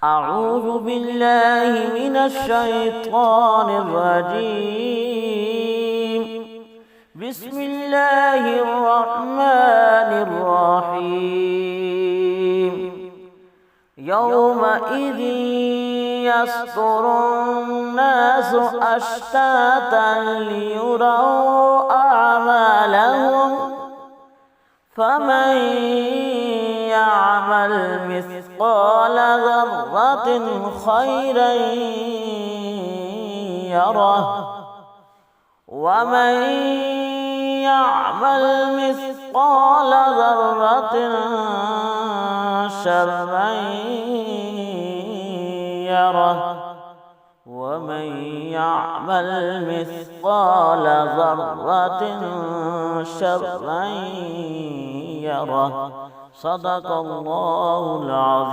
أعوذ بالله من الشيطان الرجيم. بسم الله الرحمن الرحيم. يومئذ يصدر الناس أشتاتا ليروا أعمالهم فمن يعمل مثقال ذرة خيرا يره ومن يعمل مثقال ذرة شرا يره ومن يعمل مثقال ذرة شرا يره. صدق الله العظيم.